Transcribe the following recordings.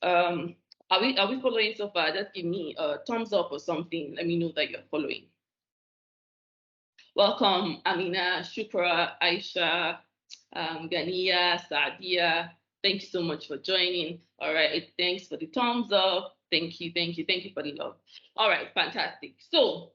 Um, are we following so far? Just give me a thumbs up or something. Let me know that you're following. Welcome, Amina, Shukra, Aisha, Ganiya, Saadia. Thank you so much for joining. All right, thanks for the thumbs up. Thank you, thank you, thank you for the love. All right, fantastic. So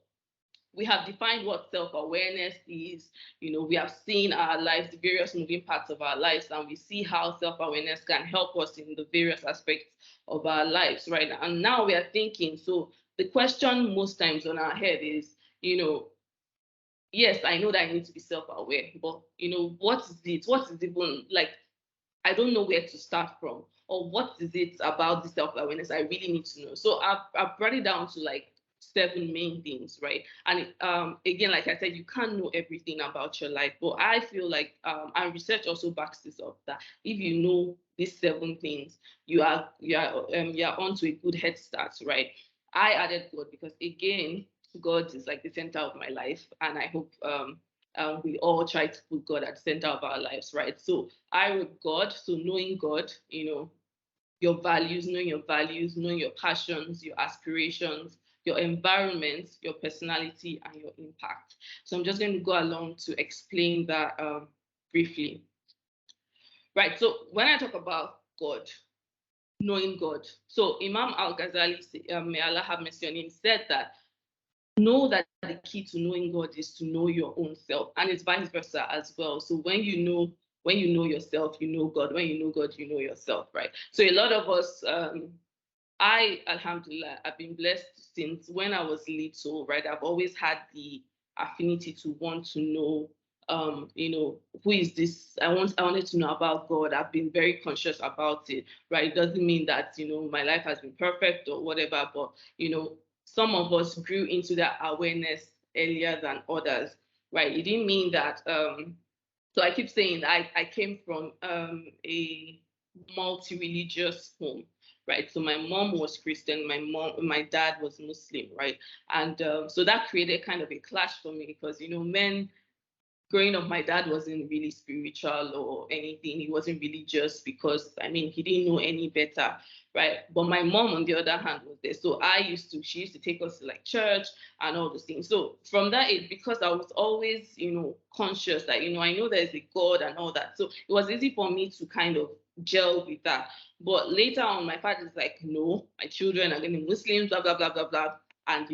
we have defined what self-awareness is. We have seen our lives, the various moving parts of our lives, and we see how self-awareness can help us in the various aspects of our lives, right? And now we are thinking, so the question most times on our head is, yes, I know that I need to be self-aware, but what is it? What is even like? I don't know where to start from, or what is it about the self-awareness I really need to know. So I've brought it down to like seven main things, right? And again, like I said, you can't know everything about your life, but I feel like and research also backs this up, that if you know these seven things, you're onto a good head start, right? I added God because again, God is like the center of my life, and I hope we all try to put God at the center of our lives, right? So I wrote God, so knowing God, your values, knowing your passions, your aspirations, your environment, your personality, and your impact. So I'm just going to go along to explain that briefly. Right. So when I talk about God, knowing God, so Imam Al Ghazali, may Allah have mercy on him, said that know that the key to knowing God is to know your own self, and it's vice versa as well. So when you know yourself, you know God. When you know God, you know yourself, right? So a lot of us, Alhamdulillah, I've been blessed since when I was little, right? I've always had the affinity to want to know, who is this? I wanted to know about God. I've been very conscious about it, right? It doesn't mean that, my life has been perfect or whatever, but, some of us grew into that awareness earlier than others, right? It didn't mean that, so I keep saying I came from a multi-religious home, right? So my mom was Christian, my dad was Muslim, right? And so that created kind of a clash for me because men growing up, my dad wasn't really spiritual or anything. He wasn't religious because, I mean, he didn't know any better, right? But my mom, on the other hand, was there. So she used to take us to like church and all those things. So from that age, because I was always, conscious that, I know there's a God and all that. So it was easy for me to kind of gel with that. But later on, my father's like, no, my children are going to be Muslims, blah, blah, blah, blah, blah. And,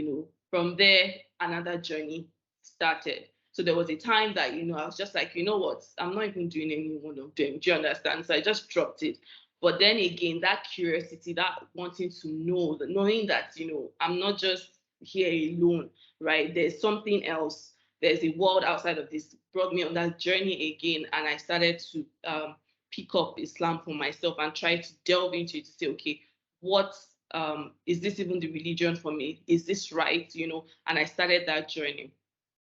from there, another journey started. So there was a time that, I was just like, you know what, I'm not even doing any one of them. Do you understand? So I just dropped it. But then again, that curiosity, that wanting to know, that knowing that, I'm not just here alone, right? There's something else. There's a world outside of this, brought me on that journey again. And I started to pick up Islam for myself and try to delve into it to say, okay, what is this even the religion for me? Is this right? And I started that journey.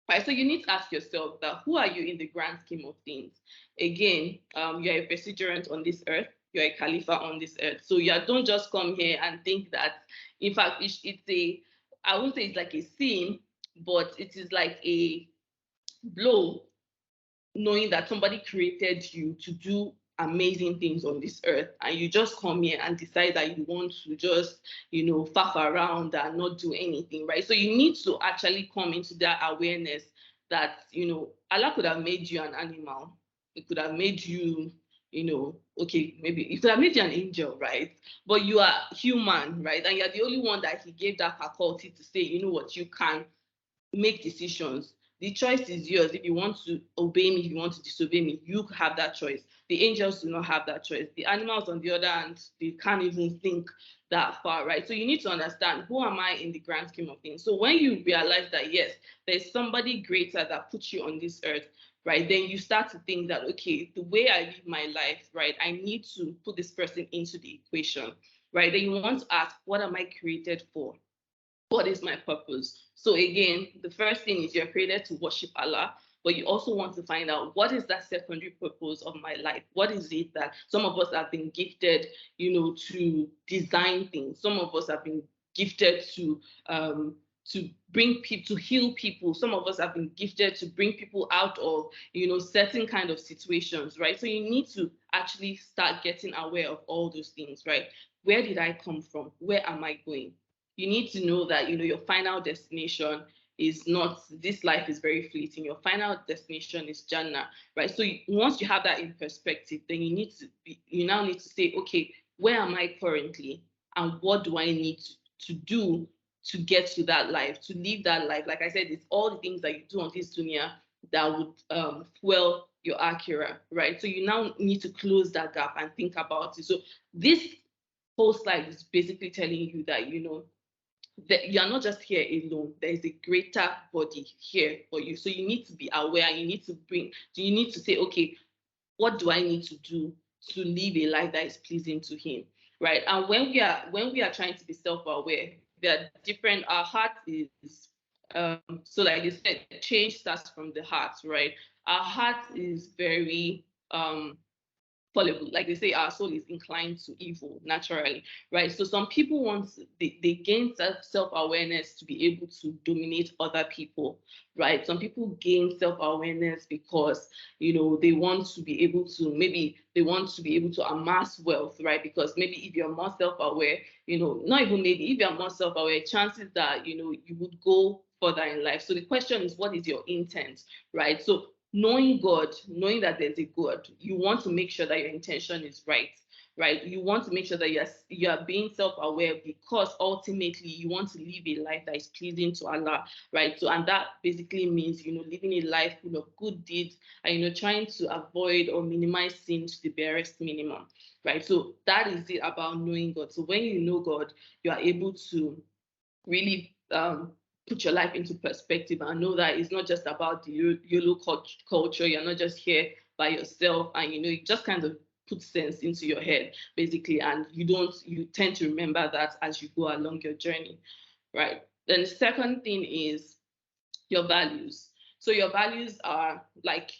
Right, so you need to ask yourself that who are you in the grand scheme of things? Again, you're a vicegerent on this earth, you're a Khalifa on this earth. So you don't just come here and think that, in fact, I won't say it's like a sin, but it is like a blow knowing that somebody created you to do amazing things on this earth and you just come here and decide that you want to just faff around and not do anything, right? So you need to actually come into that awareness that Allah could have made you an animal. It could have made you, okay, maybe it could have made you an angel, right? But you are human, right? And you're the only one that he gave that faculty to say, you know what, you can make decisions. The choice is yours. If you want to obey me, if you want to disobey me, you have that choice. The angels do not have that choice. The animals, on the other hand, they can't even think that far, right? So you need to understand, who am I in the grand scheme of things? So when you realize that, yes, there's somebody greater that put you on this earth, right? Then you start to think that, okay, the way I live my life, right, I need to put this person into the equation, right? Then you want to ask, what am I created for? What is my purpose? So again, the first thing is you're created to worship Allah, but you also want to find out, what is that secondary purpose of my life? What is it that some of us have been gifted, to design things? Some of us have been gifted to bring people, to heal people. Some of us have been gifted to bring people out of certain kind of situations, right? So you need to actually start getting aware of all those things, right? where did I come from? Where am I going? You need to know that, your final destination is not, this life is very fleeting. Your final destination is Jannah, right? So once you have that in perspective, then you now need to say, okay, where am I currently? And what do I need to do to get to that life, to live that life? Like I said, it's all the things that you do on this dunya that would fuel your akhirah, right? So you now need to close that gap and think about it. So this whole slide is basically telling you that, that you are not just here alone. There is a greater body here for you. So you need to be aware. You need to say, okay, what do I need to do to live a life that is pleasing to Him, right? And when we are trying to be self-aware, there are different. Our heart is so, like you said, change starts from the heart, right? Our heart is very fallible. Like they say, our soul is inclined to evil naturally, right? So some people they gain self-awareness to be able to dominate other people, right? Some people gain self-awareness because, they want to be able to amass wealth, right? Because maybe if you're more self-aware, not even maybe, if you're more self-aware, chances that, you would go further in life. So the question is, what is your intent, right? So knowing God, knowing that there's a God, you want to make sure that your intention is right, right? You want to make sure that you are being self-aware, because ultimately you want to live a life that is pleasing to Allah, right? So, and that basically means, living a life full of good deeds and, trying to avoid or minimize sin to the barest minimum, right? So that is it about knowing God. So when you know God, you are able to really put your life into perspective and know that it's not just about the YOLO culture. You're not just here by yourself, and it just kind of puts sense into your head basically, and you tend to remember that as you go along your journey, right? Then the second thing is your values. So your values are like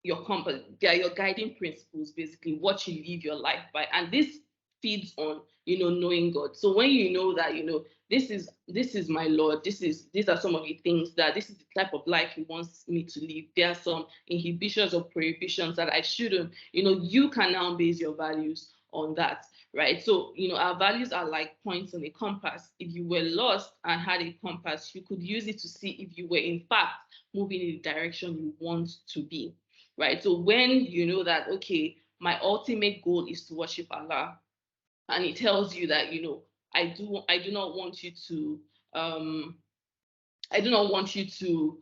your compass. They are your guiding principles, basically what you live your life by, and this feeds on knowing God. So when you know that this is my Lord, these are some of the things that this is the type of life He wants me to live. There are some inhibitions or prohibitions that I shouldn't. You can now base your values on that, right? So our values are like points on a compass. If you were lost and had a compass, you could use it to see if you were in fact moving in the direction you want to be, right? So when you know that, okay, my ultimate goal is to worship Allah, and it tells you that, I do not want you to I do not want you to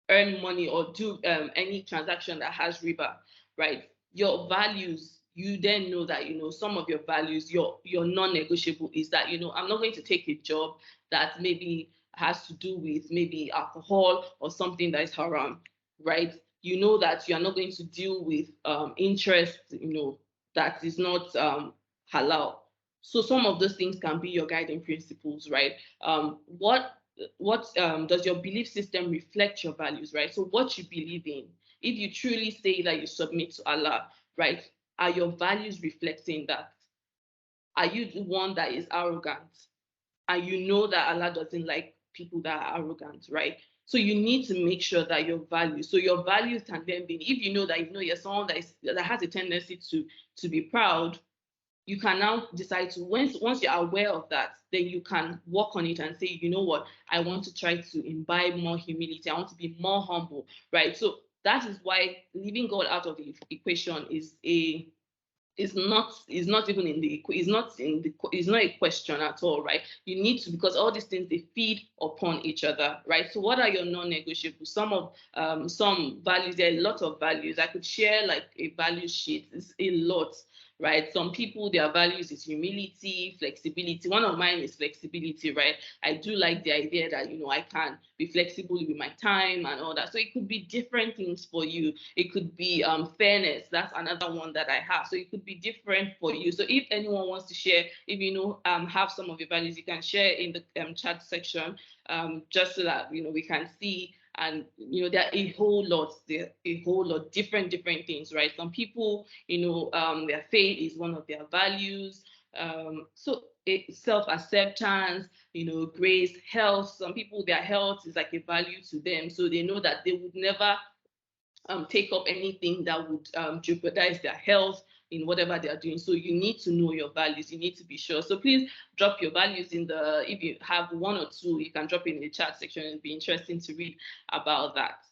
earn money or do any transaction that has riba, right? Your values, you then know that, some of your values, your non-negotiable is that, I'm not going to take a job that maybe has to do with maybe alcohol or something that is haram, right? You know that you are not going to deal with interest, that is not halal. So some of those things can be your guiding principles, right? What does your belief system reflect your values, right? So what you believe in, if you truly say that you submit to Allah, right, are your values reflecting that? Are you the one that is arrogant? And you know that Allah doesn't like people that are arrogant, right? So you need to make sure that your values, so your values can then be, if you know that you're someone that has a tendency to be proud, you can now decide to, once you're aware of that, then you can work on it and say, you know what, I want to try to imbibe more humility. I want to be more humble, right? So that is why leaving God out of the equation is not even in the is not a question at all, right? You need to, because all these things, they feed upon each other, right? So what are your non-negotiables? Some values, there are a lot of values. I could share like a value sheet. It's a lot, right? Some people, their values is humility, flexibility. One of mine is flexibility, right? I do like the idea that I can be flexible with my time and all that. So it could be different things for you. It could be fairness. That's another one that I have. So it could be different for you. So if anyone wants to share, if have some of your values, you can share in the chat section, just so that we can see. And there are a whole lot different things, right? Some people, their faith is one of their values. So self-acceptance, grace, health. Some people, their health is like a value to them, so they know that they would never take up anything that would jeopardize their health. in whatever they are doing. So you need to know your values. You need to be sure. So please drop your values in the, if you have one or two, you can drop it in the chat section. It'd be interesting to read about that.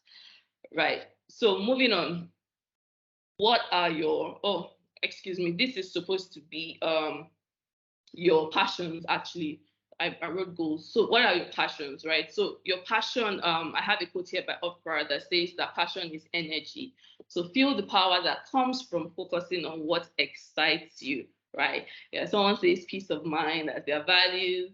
Right. So moving on. What are your, oh, excuse me, this is supposed to be your passions actually. I wrote goals. So what are your passions, right? So your passion, I have a quote here by Oprah that says that passion is energy. So feel the power that comes from focusing on what excites you, right? Yeah, someone says peace of mind as their values.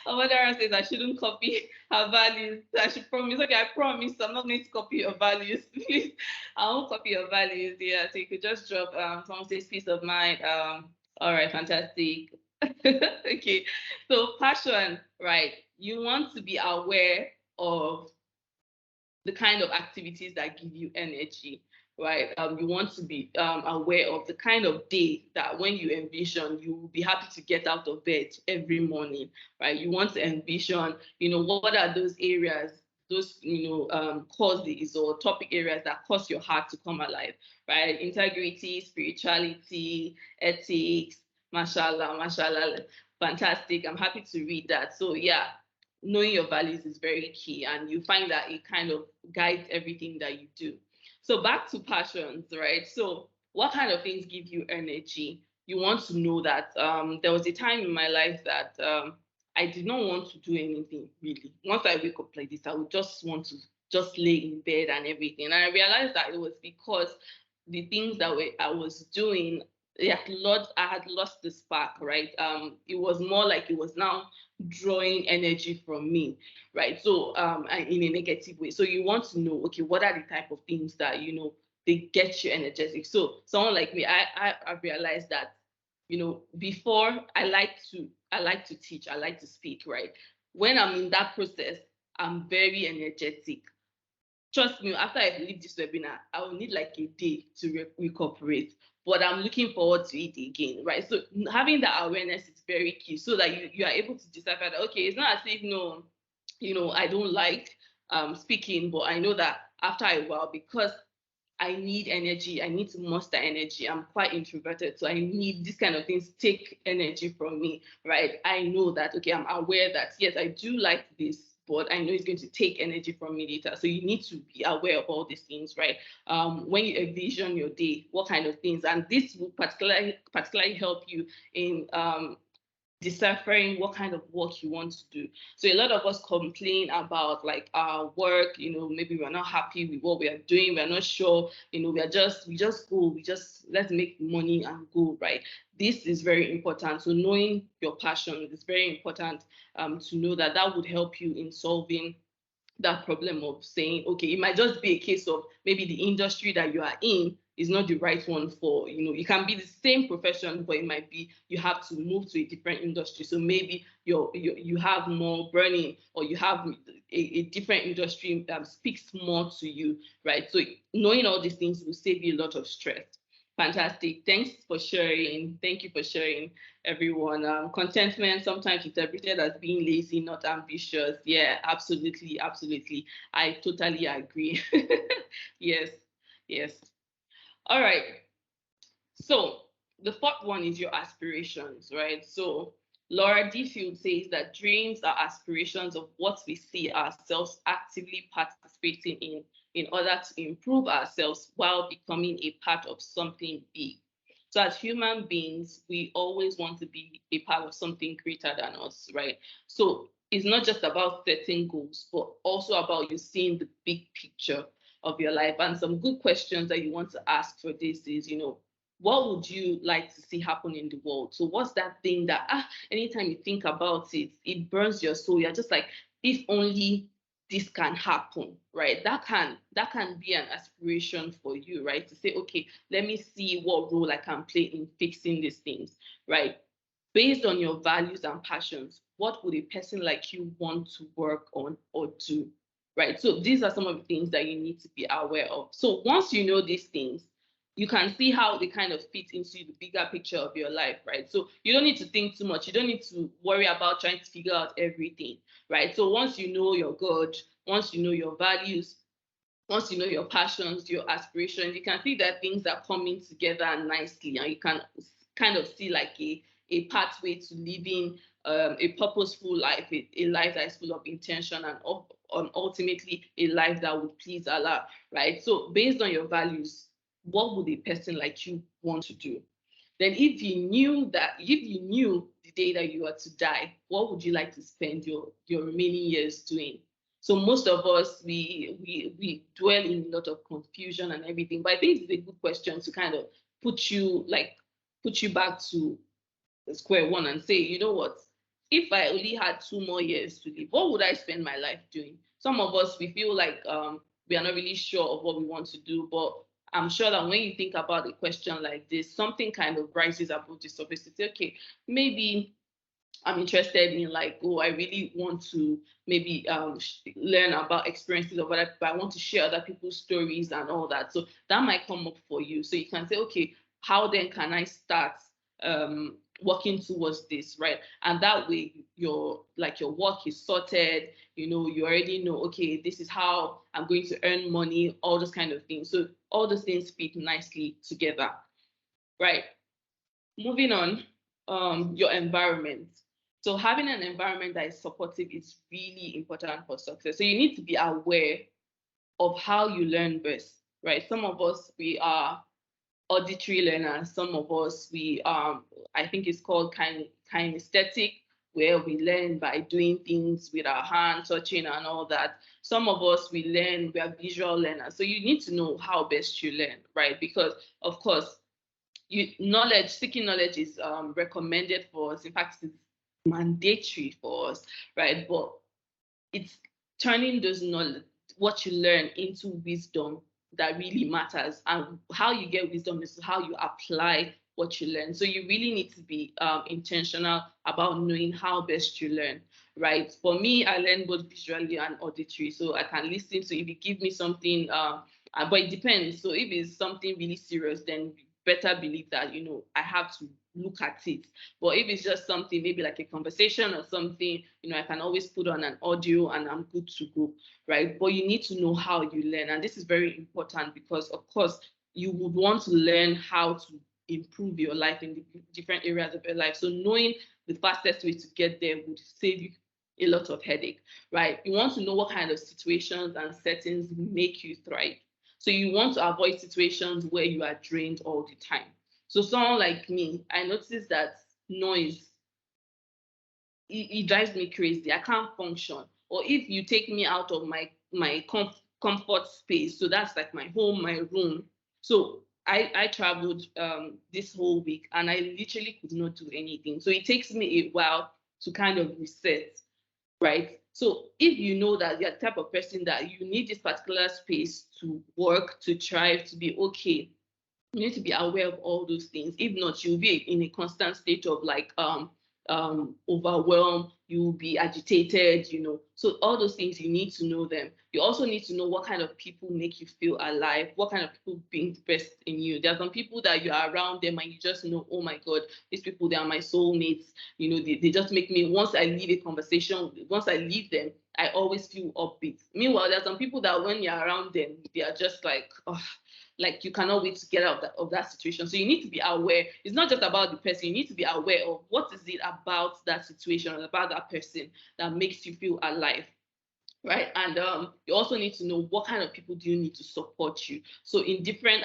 Amadara says I shouldn't copy her values. I should promise. Okay, I promise I'm not going to copy your values. Please, I won't copy your values. Yeah, so you could just drop. Someone says peace of mind. All right, fantastic. Okay, so passion, right? You want to be aware of the kind of activities that give you energy, right? You want to be aware of the kind of day that when you envision, you will be happy to get out of bed every morning, right? You want to envision, what are those areas, those, causes or topic areas that cause your heart to come alive, right? Integrity, spirituality, ethics, mashallah, mashallah, fantastic. I'm happy to read that. So yeah, knowing your values is very key, and you find that it kind of guides everything that you do. So back to passions, right? So what kind of things give you energy? You want to know that there was a time in my life that I did not want to do anything really. Once I wake up like this, I would just want to just lay in bed and everything. And I realized that it was because the things that I was doing, I had lost the spark, right? It was more like it was now drawing energy from me, right? So in a negative way. So you want to know, okay, what are the type of things that they get you energetic? So someone like me, I realized that before I like to teach, I like to speak, right? When I'm in that process, I'm very energetic. Trust me, after I leave this webinar, I will need like a day to recuperate, but I'm looking forward to it again, right? So having that awareness is very key, so that you are able to decipher that, okay, it's not as if, no, I don't like speaking, but I know that after a while, because I need energy, I need to muster energy. I'm quite introverted, so I need these kind of things take energy from me, right? I know that, okay, I'm aware that, yes, I do like this, but I know it's going to take energy from me later. So you need to be aware of all these things, right? When you envision your day, what kind of things, and this will particularly help you in deciphering what kind of work you want to do. So a lot of us complain about like our work, maybe we're not happy with what we are doing, we're not sure, we just go, let's make money and go, right? This is very important. So knowing your passion is very important, to know that would help you in solving that problem of saying, okay, it might just be a case of maybe the industry that you are in is not the right one for, you can be the same profession, but it might be you have to move to a different industry. So maybe you have more burning, or you have a different industry that speaks more to you, right? So knowing all these things will save you a lot of stress. Fantastic. Thanks for sharing. Thank you for sharing, everyone. Contentment, sometimes interpreted as being lazy, not ambitious. Yeah, absolutely, absolutely. I totally agree. Yes, yes. All right. So the fourth one is your aspirations, right? So Laura D. Field says that dreams are aspirations of what we see ourselves actively participating in order to improve ourselves while becoming a part of something big. So as human beings, we always want to be a part of something greater than us, right? So it's not just about setting goals, but also about you seeing the big picture of your life. And some good questions that you want to ask for this is, what would you like to see happen in the world? So what's that thing that anytime you think about it, it burns your soul? You're just like, if only this can happen, right? That can be an aspiration for you, right? To say, okay, let me see what role I can play in fixing these things, right? Based on your values and passions, what would a person like you want to work on or do, right? So these are some of the things that you need to be aware of. So once you know these things, you can see how they kind of fit into the bigger picture of your life, right? So you don't need to think too much. You don't need to worry about trying to figure out everything, right? So once you know your God, once you know your values, once you know your passions, your aspirations, you can see that things are coming together nicely, and you can kind of see like a pathway to living a purposeful life, a life that is full of intention, and ultimately a life that would please Allah, right? So based on your values, what would a person like you want to do? Then if you knew the day that you are to die, what would you like to spend your remaining years doing? So most of us, we dwell in a lot of confusion and everything. But I think it's a good question to kind of put you back to square one and say, you know what, if I only had 2 more years to live, what would I spend my life doing? Some of us, we feel like we are not really sure of what we want to do, but I'm sure that when you think about a question like this, something kind of rises above the surface to say, okay, maybe I'm interested in, like, oh, I really want to maybe learn about experiences of other people. I want to share other people's stories and all that. So that might come up for you. So you can say, okay, how then can I start working towards this, right? And that way your work is sorted. You already know, okay, this is how I'm going to earn money, all those kind of things. So all those things fit nicely together, right? Moving on, your environment. So having an environment that is supportive is really important for success. So you need to be aware of how you learn best, right? Some of us, we are auditory learners. Some of us, we I think it's called kinesthetic, where we learn by doing things with our hands, touching and all that. Some of us, we are visual learners. So you need to know how best you learn, right? Because of course, seeking knowledge is recommended for us. In fact, it's mandatory for us, right? But it's turning those knowledge, what you learn, into wisdom that really matters. And how you get wisdom is how you apply what you learn. So you really need to be intentional about knowing how best you learn, right? For me, I learn both visually and auditory. So I can listen. So if you give me something, but it depends. So if it's something really serious, then better believe that, I have to look at it. But if it's just something, maybe like a conversation or something, I can always put on an audio and I'm good to go, right? But you need to know how you learn. And this is very important because, of course, you would want to learn how to improve your life in the different areas of your life. So knowing the fastest way to get there would save you a lot of headache, right? You want to know what kind of situations and settings make you thrive. So you want to avoid situations where you are drained all the time. So someone like me, I noticed that noise, it drives me crazy. I can't function. Or if you take me out of my comfort space, so that's like my home, my room. So I traveled this whole week and I literally could not do anything. So it takes me a while to kind of reset, right? So if you know that you're the type of person that you need this particular space to work, to thrive, to be okay, you need to be aware of all those things. If not, you'll be in a constant state of like overwhelmed, you'll be agitated, So all those things, you need to know them. You also need to know what kind of people make you feel alive, what kind of people bring the best in you. There are some people that you are around them and you just know, oh my God, these people, they are my soulmates. They just make me, once I leave a conversation, once I leave them, I always feel upbeat. Meanwhile, there are some people that when you're around them, they are just like, oh, like you cannot wait to get out of that situation. So you need to be aware. It's not just about the person. You need to be aware of what is it about that situation or about that person that makes you feel alive, right? And you also need to know what kind of people do you need to support you. So in different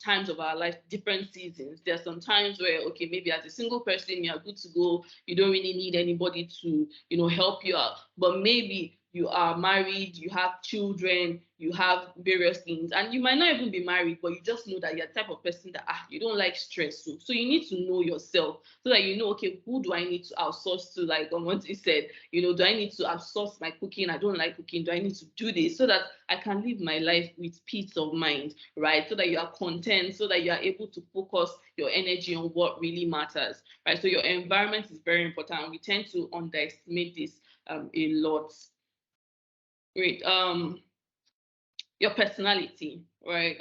times of our life, different seasons, there are some times where, okay, maybe as a single person, you are good to go. You don't really need anybody to, help you out. But maybe you are married, you have children, you have various things, and you might not even be married, but you just know that you're the type of person that you don't like stress. So you need to know yourself so that you know, okay, who do I need to outsource to? Like what you said, do I need to outsource my cooking? I don't like cooking. Do I need to do this so that I can live my life with peace of mind, right? So that you are content, so that you are able to focus your energy on what really matters, right? So your environment is very important. We tend to underestimate this a lot. Great. Your personality, right?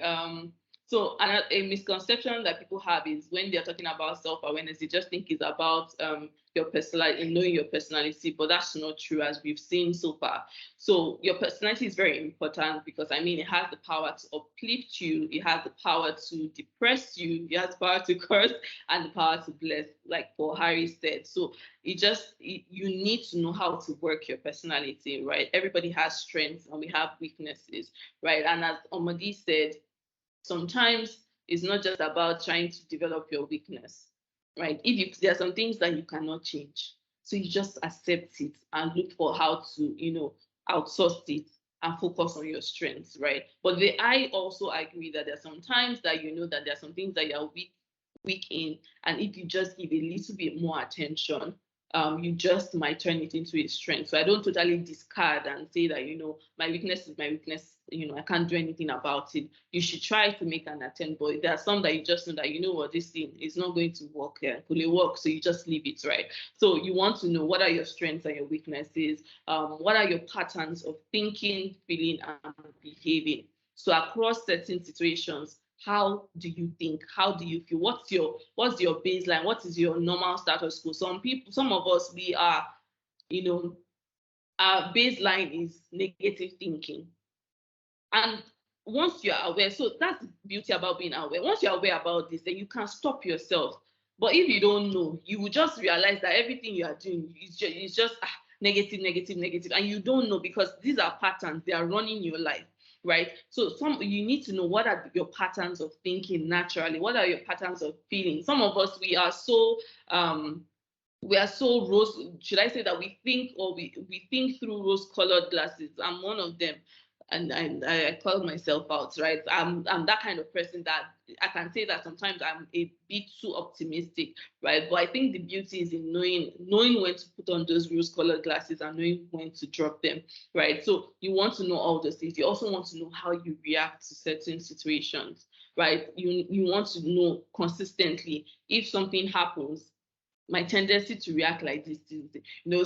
So a misconception that people have is when they're talking about self-awareness, they just think it's about your personality, knowing your personality, but that's not true, as we've seen so far. So your personality is very important because, I mean, it has the power to uplift you, it has the power to depress you, it has the power to curse, and the power to bless, like Paul Harry said. So you need to know how to work your personality, right? Everybody has strengths and we have weaknesses, right? And as Omadi said, sometimes it's not just about trying to develop your weakness, right? There are some things that you cannot change, so you just accept it and look for how to, outsource it and focus on your strengths, right? But I also agree that there are some times that you know that there are some things that you're weak in, and if you just give a little bit more attention, you just might turn it into a strength. So I don't totally discard and say that, my weakness is my weakness, I can't do anything about it. You should try to make an attempt, but there are some that you just know that, this thing is not going to work here. Could it work? So you just leave it, right? So you want to know what are your strengths and your weaknesses, what are your patterns of thinking, feeling, and behaving. So across certain situations, how do you think? How do you feel? What's your baseline? What is your normal status quo? Some of us, we are, our baseline is negative thinking. And once you're aware, so that's the beauty about being aware. Once you're aware about this, then you can stop yourself. But if you don't know, you will just realize that everything you are doing is just negative, negative, negative. And you don't know because these are patterns, they are running your life. Right. So you need to know what are your patterns of thinking naturally. What are your patterns of feeling? Some of us, we are so rose. Should I say that we think, or we think through rose-colored glasses? I'm one of them, and I call myself out. Right. I'm that kind of person that I can say that sometimes I'm a bit too optimistic. Right. But I think the beauty is in knowing when to put on those rose-colored glasses and knowing when to drop them. Right. So you want to know all those things. You also want to know how you react to certain situations. Right. You want to know consistently if something happens, my tendency to react like this,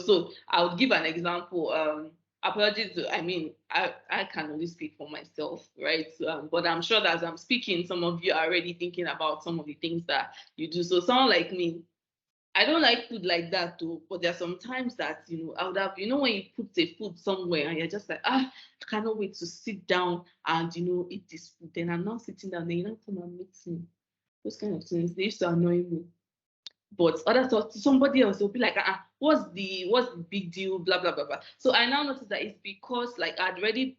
so I'll give an example. Apologies I mean, I can only speak for myself, right? But I'm sure that as I'm speaking, some of you are already thinking about some of the things that you do. So someone like me, I don't like food like that too, but there are some times that, I would have, when you put a food somewhere and you're just like, I cannot wait to sit down and, eat this food. Then I'm not sitting down, then you don't come and meet me. Those kind of things, they used to annoy me. But other thoughts, somebody else will be like, what's the big deal, blah blah blah blah. So I now notice that it's because, like, I'd already,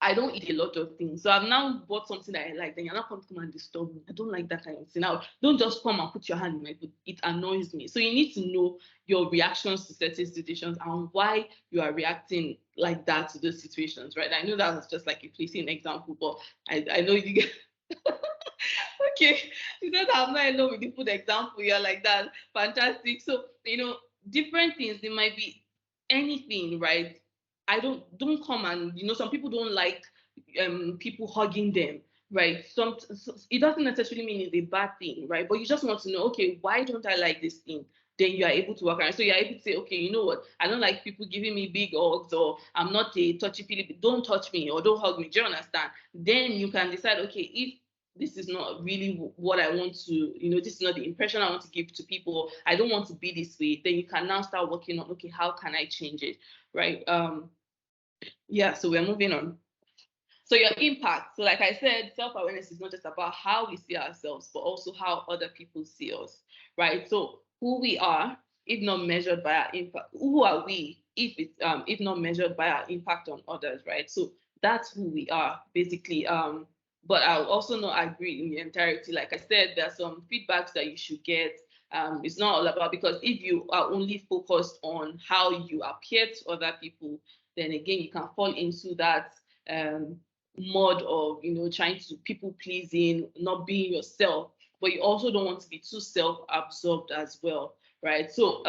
I don't eat a lot of things, so I've now bought something that I like. Then you're not going to come and disturb me. I don't like that kind of thing. Now, don't just come and put your hand in my food. It annoys me. So you need to know your reactions to certain situations and why you are reacting like that to those situations, right? I know that was just like a placing example, but I know you get. Okay, you said I'm not alone with the food example. You're like that. Fantastic. So, different things, they might be anything, right? Don't come and, some people don't like people hugging them, right? So it doesn't necessarily mean it's a bad thing, right? But you just want to know, okay, why don't I like this thing? Then you are able to work around. So you're able to say, okay, you know what? I don't like people giving me big hugs, or I'm not a touchy-feely, don't touch me or don't hug me. Do you understand? Then you can decide, okay, if this is not really what I want to, this is not the impression I want to give to people, I don't want to be this way, then you can now start working on, okay, how can I change it, right? Yeah, so we're moving on. So your impact. So like I said, self-awareness is not just about how we see ourselves, but also how other people see us, right? So who we are, if not measured by our impact, who are we if not measured by our impact on others, right? So that's who we are, basically. But I'll also not agree in the entirety. Like I said, there are some feedbacks that you should get. It's not all about, because if you are only focused on how you appear to other people, then again, you can fall into that mode of, trying to people pleasing, not being yourself, but you also don't want to be too self-absorbed as well, right? So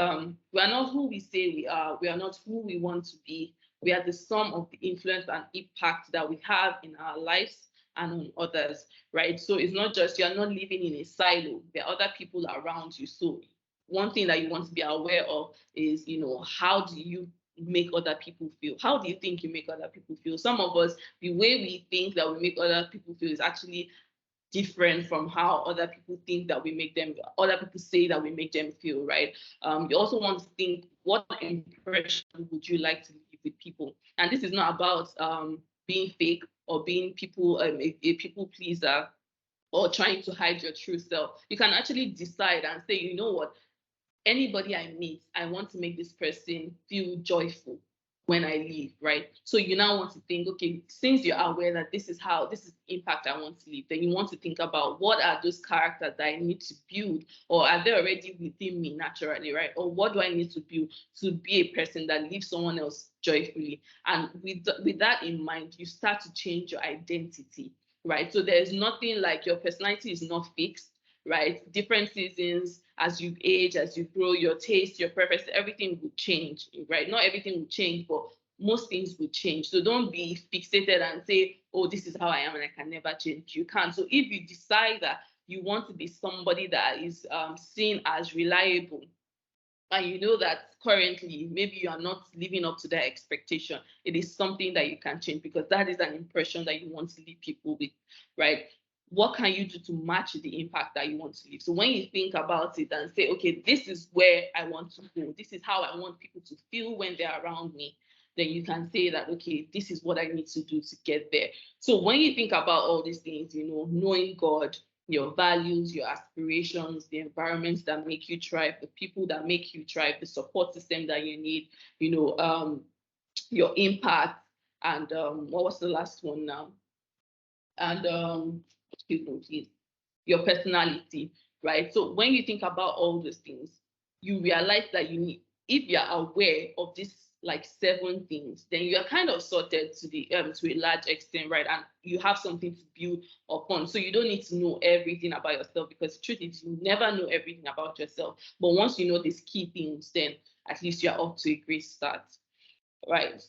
we are not who we say we are. We are not who we want to be. We are the sum of the influence and impact that we have in our lives and on others, right? So it's not just, you're not living in a silo. There are other people around you. So one thing that you want to be aware of is, how do you make other people feel? How do you think you make other people feel? Some of us, the way we think that we make other people feel is actually different from how other people think that we make them, other people say that we make them feel, right? You also want to think, what impression would you like to leave with people? And this is not about being fake or being a people pleaser or trying to hide your true self. You can actually decide and say, you know what, anybody I meet, I want to make this person feel joyful when I leave, right? So you now want to think, okay, since you're aware that this is the impact I want to leave, then you want to think about what are those characters that I need to build, or are they already within me naturally, right? Or what do I need to build to be a person that leaves someone else joyfully? And with that in mind, you start to change your identity, right? So there's nothing like, your personality is not fixed, right? Different seasons, as you age, as you grow, your taste, your preference, everything will change, right? Not everything will change, but most things will change. So don't be fixated and say, oh, this is how I am and I can never change. You can't. So if you decide that you want to be somebody that is seen as reliable, and you know that currently maybe you are not living up to that expectation, it is something that you can change, because that is an impression that you want to leave people with, right? What can you do to match the impact that you want to leave? So when you think about it and say, okay, this is where I want to go, this is how I want people to feel when they're around me, then you can say that, okay, this is what I need to do to get there. So when you think about all these things, knowing God, your values, your aspirations, the environments that make you thrive, the people that make you thrive, the support system that you need, your impact, and what was the last one now? And excuse me, please, your personality, right? So when you think about all those things, you realize that you need, if you're aware of these like 7 things, then you are kind of sorted to a large extent, right? And you have something to build upon. So you don't need to know everything about yourself, because the truth is you never know everything about yourself. But once you know these key things, then at least you're off to a great start, right? So